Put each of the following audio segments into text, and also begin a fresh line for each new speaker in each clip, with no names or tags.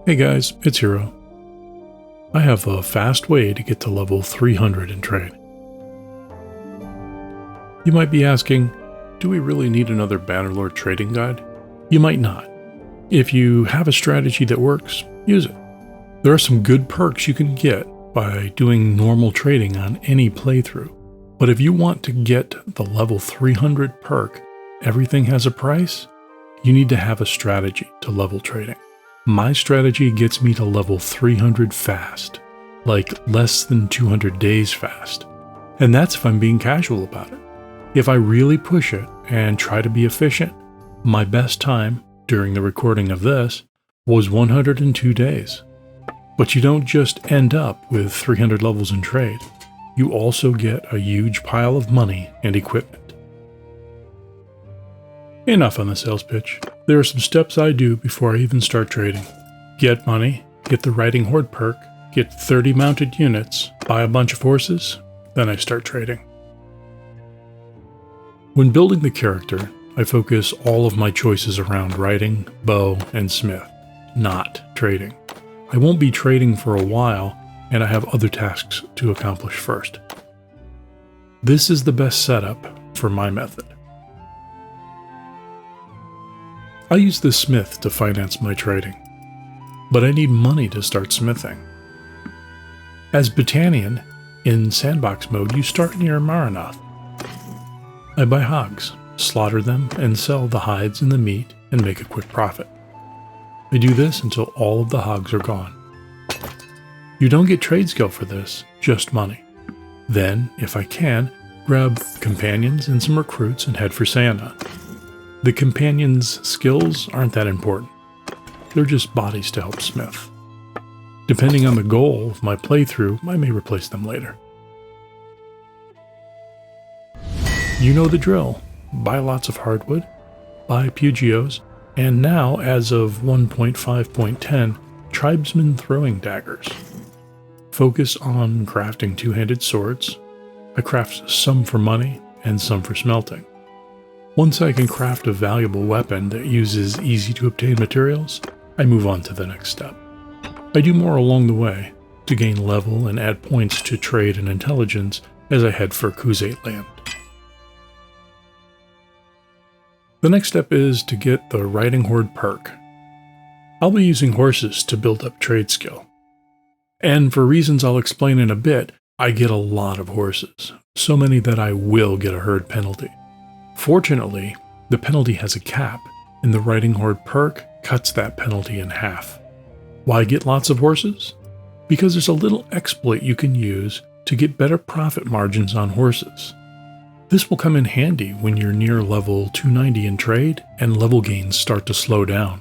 Hey guys, it's Hero. I have a fast way to get to level 300 in trade. You might be asking, do we really need another Bannerlord Trading guide? You might not. If you have a strategy that works, use it. There are some good perks you can get by doing normal trading on any playthrough. But if you want to get the level 300 perk, everything has a price, you need to have a strategy to level trading. My strategy gets me to level 300 fast, like less than 200 days fast. And that's if I'm being casual about it. If I really push it and try to be efficient, my best time during the recording of this was 102 days. But you don't just end up with 300 levels in trade. You also get a huge pile of money and equipment. Enough on the sales pitch. There are some steps I do before I even start trading. Get money, get the Riding Horde perk, get 30 mounted units, buy a bunch of horses, then I start trading. When building the character, I focus all of my choices around riding, bow, and smith, not trading. I won't be trading for a while, and I have other tasks to accomplish first. This is the best setup for my method. I use the smith to finance my trading, but I need money to start smithing. As Battanian, in sandbox mode you start near Maranoth. I buy hogs, slaughter them, and sell the hides and the meat and make a quick profit. I do this until all of the hogs are gone. You don't get trade skill for this, just money. Then, if I can, grab companions and some recruits and head for Sandon. The companions' skills aren't that important. They're just bodies to help smith. Depending on the goal of my playthrough, I may replace them later. You know the drill. Buy lots of hardwood, buy Pugios, and now, as of 1.5.10, tribesmen throwing daggers. Focus on crafting two-handed swords. I craft some for money and some for smelting. Once I can craft a valuable weapon that uses easy-to-obtain materials, I move on to the next step. I do more along the way to gain level and add points to trade and intelligence as I head for Khuzait land. The next step is to get the Riding Horde perk. I'll be using horses to build up trade skill. And for reasons I'll explain in a bit, I get a lot of horses, so many that I will get a herd penalty. Fortunately, the penalty has a cap, and the Riding Horde perk cuts that penalty in half. Why get lots of horses? Because there's a little exploit you can use to get better profit margins on horses. This will come in handy when you're near level 290 in trade and level gains start to slow down.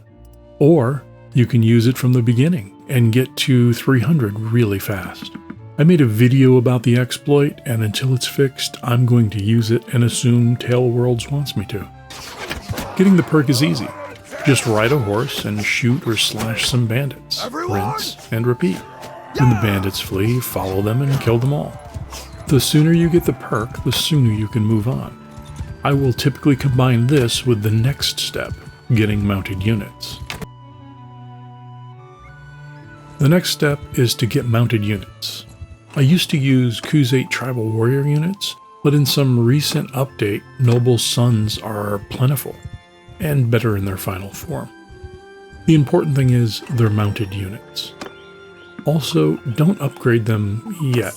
Or you can use it from the beginning and get to 300 really fast. I made a video about the exploit, and until it's fixed, I'm going to use it and assume Tale Worlds wants me to. Getting the perk is easy. Just ride a horse and shoot or slash some bandits. Rinse and repeat. When the bandits flee, follow them and kill them all. The sooner you get the perk, the sooner you can move on. I will typically combine this with the next step, getting mounted units. The next step is to get mounted units. I used to use Khuzait tribal warrior units, but in some recent update, noble sons are plentiful and better in their final form. The important thing is they're mounted units. Also, don't upgrade them yet.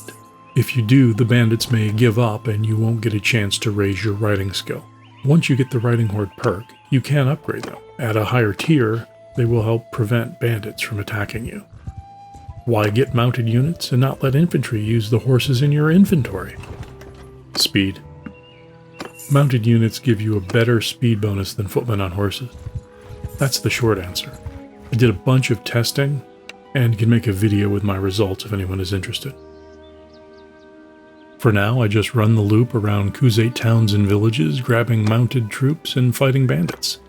If you do, the bandits may give up and you won't get a chance to raise your riding skill. Once you get the Riding Horde perk, you can upgrade them. At a higher tier, they will help prevent bandits from attacking you. Why get mounted units and not let infantry use the horses in your inventory? Speed. Mounted units give you a better speed bonus than footmen on horses. That's the short answer. I did a bunch of testing and can make a video with my results if anyone is interested. For now, I just run the loop around Khuzait towns and villages, grabbing mounted troops and fighting bandits.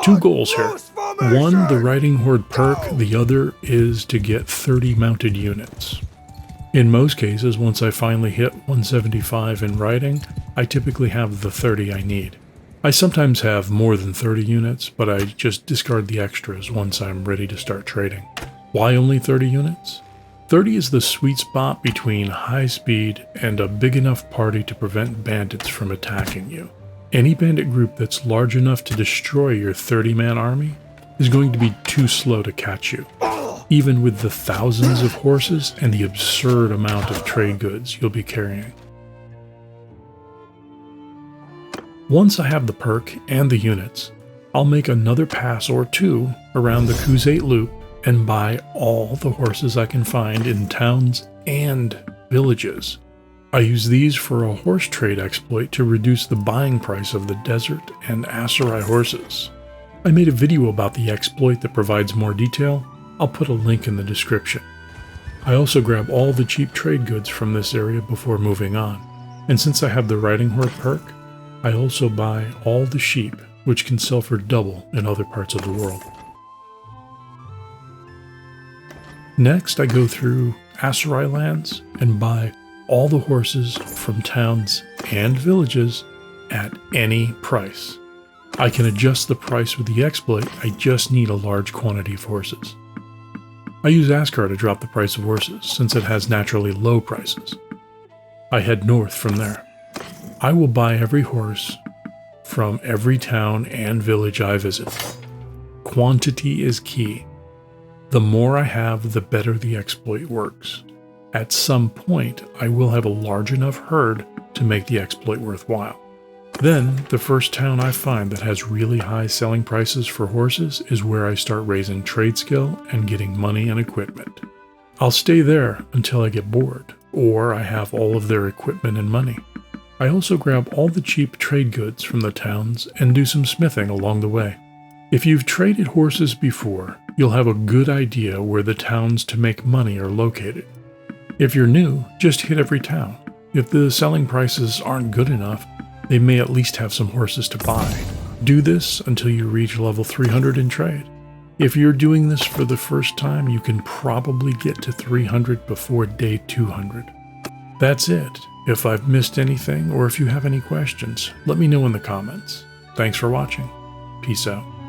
Two goals here. One, the Riding Horde perk. The other is to get 30 mounted units. In most cases, once I finally hit 175 in riding, I typically have the 30 I need. I sometimes have more than 30 units, but I just discard the extras once I'm ready to start trading. Why only 30 units? 30 is the sweet spot between high speed and a big enough party to prevent bandits from attacking you. Any bandit group that's large enough to destroy your 30-man army is going to be too slow to catch you, even with the thousands of horses and the absurd amount of trade goods you'll be carrying. Once I have the perk and the units, I'll make another pass or two around the Khuzait loop and buy all the horses I can find in towns and villages. I use these for a horse trade exploit to reduce the buying price of the desert and Aserai horses. I made a video about the exploit that provides more detail. I'll put a link in the description. I also grab all the cheap trade goods from this area before moving on, and since I have the Riding Horde perk, I also buy all the sheep, which can sell for double in other parts of the world. Next, I go through Aserai lands and buy all the horses from towns and villages at any price. I can adjust the price with the exploit, I just need a large quantity of horses. I use Askar to drop the price of horses, since it has naturally low prices. I head north from there. I will buy every horse from every town and village I visit. Quantity is key. The more I have, the better the exploit works. At some point, I will have a large enough herd to make the exploit worthwhile. Then, the first town I find that has really high selling prices for horses is where I start raising trade skill and getting money and equipment. I'll stay there until I get bored, or I have all of their equipment and money. I also grab all the cheap trade goods from the towns and do some smithing along the way. If you've traded horses before, you'll have a good idea where the towns to make money are located. If you're new, just hit every town. If the selling prices aren't good enough, they may at least have some horses to buy. Do this until you reach level 300 in trade. If you're doing this for the first time, you can probably get to 300 before day 200. That's it. If I've missed anything or if you have any questions, let me know in the comments. Thanks for watching. Peace out.